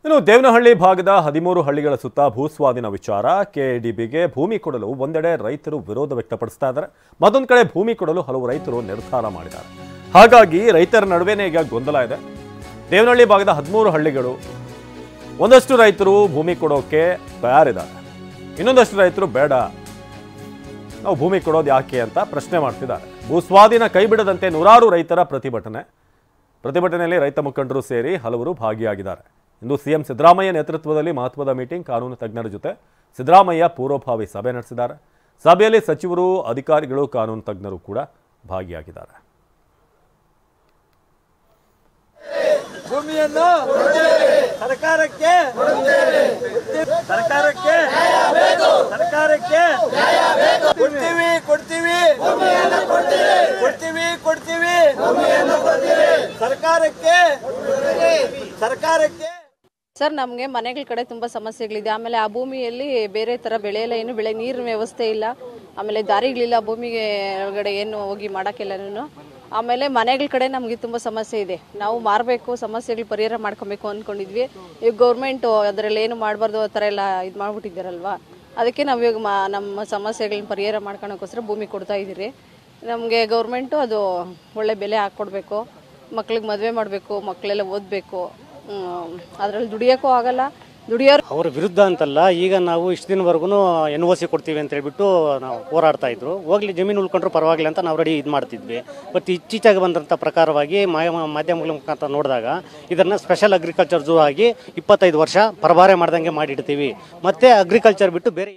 ಇನ್ನು ದೇವನಹಳ್ಳಿ ಭಾಗದ 13 ಹಳ್ಳಿಗಳ ಸುತ್ತ ಭೂಸ್ವಾಧೀನ ವಿಚಾರ ಕೆಡಿಬಿಗೆ ಭೂಮಿ ಕೊಡಲು ಒಂದೆಡೆ ರೈತರು ವಿರೋಧ ವ್ಯಕ್ತಪಡಿಸ್ತಾ ಇದ್ದಾರೆ. ಮತ್ತೊಂದು ಕಡೆ ಭೂಮಿ ಕೊಡಲು ಹಲವು ರೈತರು ನಿರ್ಧಾರ ಮಾಡಿದ್ದಾರೆ. ಹಾಗಾಗಿ ರೈತರ ನಡುವೆನೇ ಈಗ ಗೊಂದಲ ಇದೆ. ದೇವನಹಳ್ಳಿ ಭಾಗದ 13 ಹಳ್ಳಿಗಳು ಒಂದಷ್ಟು ರೈತರು ಭೂಮಿ ಕೊಡೋಕೆ ತಯಾರಿದ್ದಾರೆ, ಇನ್ನೊಂದಷ್ಟು ರೈತರು ಬೇಡ, ನಾವು ಭೂಮಿ ಕೊಡೋದು ಯಾಕೆ ಅಂತ ಪ್ರಶ್ನೆ ಮಾಡ್ತಿದ್ದಾರೆ. ಭೂಸ್ವಾಧೀನ ಕೈಬಿಡದಂತೆ ನೂರಾರು ರೈತರ ಪ್ರತಿಭಟನೆಯಲ್ಲಿ ರೈತ ಮುಖಂಡರು ಸೇರಿ ಹಲವರು ಭಾಗಿಯಾಗಿದ್ದಾರೆ. ಇಂದು ಸಿಎಂ ಸಿದ್ದರಾಮಯ್ಯ ನೇತೃತ್ವದಲ್ಲಿ ಮಹತ್ವದ ಮೀಟಿಂಗ್, ಕಾನೂನು ತಜ್ಞರ ಜೊತೆ ಸಿದ್ದರಾಮಯ್ಯ ಪೂರ್ವಭಾವಿ ಸಭೆ ನಡೆಸಿದ್ದಾರೆ. ಸಭೆಯಲ್ಲಿ ಸಚಿವರು, ಅಧಿಕಾರಿಗಳು, ಕಾನೂನು ತಜ್ಞರು ಕೂಡ ಭಾಗಿಯಾಗಿದ್ದಾರೆ. ಭೂಮಿಯನ್ನು ಸರ್ಕಾರಕ್ಕೆ ಸರ್ಕಾರಕ್ಕೆ ಸರ್, ನಮಗೆ ಮನೆಗಳ ಕಡೆ ತುಂಬ ಸಮಸ್ಯೆಗಳಿದೆ. ಆಮೇಲೆ ಆ ಭೂಮಿಯಲ್ಲಿ ಬೇರೆ ಥರ ಬೆಳೆ ಎಲ್ಲ ಏನು ಬೆಳೆ, ನೀರಿನ ವ್ಯವಸ್ಥೆ ಇಲ್ಲ. ಆಮೇಲೆ ದಾರಿಗಳಿಲ್ಲ, ಭೂಮಿಗೆ ಒಳಗಡೆ ಏನು ಹೋಗಿ ಮಾಡೋಕ್ಕೆಲ್ಲನೂ. ಆಮೇಲೆ ಮನೆಗಳ ಕಡೆ ನಮಗೆ ತುಂಬ ಸಮಸ್ಯೆ ಇದೆ. ನಾವು ಮಾರಬೇಕು, ಸಮಸ್ಯೆಗಳು ಪರಿಹಾರ ಮಾಡ್ಕೊಬೇಕು ಅಂದ್ಕೊಂಡಿದ್ವಿ. ಈಗ ಗೌರ್ಮೆಂಟು ಅದರಲ್ಲಿ ಏನು ಮಾಡಬಾರ್ದು ಆ ಥರ ಎಲ್ಲ ಇದು ಮಾಡಿಬಿಟ್ಟಿದ್ದಾರಲ್ವ. ಅದಕ್ಕೆ ನಾವು ಇವಾಗ ನಮ್ಮ ಸಮಸ್ಯೆಗಳನ್ನ ಪರಿಹಾರ ಮಾಡ್ಕೊಳಕ್ಕೋಸ್ಕರ ಭೂಮಿ ಕೊಡ್ತಾ ಇದ್ದೀರಿ. ನಮಗೆ ಗೌರ್ಮೆಂಟು ಅದು ಒಳ್ಳೆ ಬೆಲೆ ಹಾಕ್ಕೊಡ್ಬೇಕು, ಮಕ್ಳಿಗೆ ಮದುವೆ ಮಾಡಬೇಕು, ಮಕ್ಕಳೆಲ್ಲ ಓದಬೇಕು, ಅದರಲ್ಲಿ ದುಡಿಯೋಕ್ಕೂ ಆಗಲ್ಲ. ದುಡಿಯೋರು ಅವರ ವಿರುದ್ಧ ಅಂತಲ್ಲ, ಈಗ ನಾವು ಇಷ್ಟು ದಿನವರೆಗೂ NOC ಕೊಡ್ತೀವಿ ಅಂತ ಹೇಳ್ಬಿಟ್ಟು ನಾವು ಹೋರಾಡ್ತಾ ಇದ್ರು. ಹೋಗ್ಲಿ, ಜಮೀನು ಉಳ್ಕೊಂಡ್ರು ಪರವಾಗಿಲ್ಲ ಅಂತ ನಾವು ರೆಡಿ ಇದು ಮಾಡ್ತಿದ್ವಿ. ಬಟ್ ಇತ್ತೀಚೆಗೆ ಬಂದಂಥ ಪ್ರಕಾರವಾಗಿ ಮಾಧ್ಯಮಗಳ ಮುಖಾಂತರ ನೋಡಿದಾಗ ಇದನ್ನು ಸ್ಪೆಷಲ್ ಅಗ್ರಿಕಲ್ಚರ್ ಝೂ ಆಗಿ 25 ವರ್ಷ ಪರಭಾರೆ ಮಾಡ್ದಂಗೆ ಮಾಡಿಡ್ತೀವಿ. ಮತ್ತೆ ಅಗ್ರಿಕಲ್ಚರ್ ಬಿಟ್ಟು ಬೇರೆ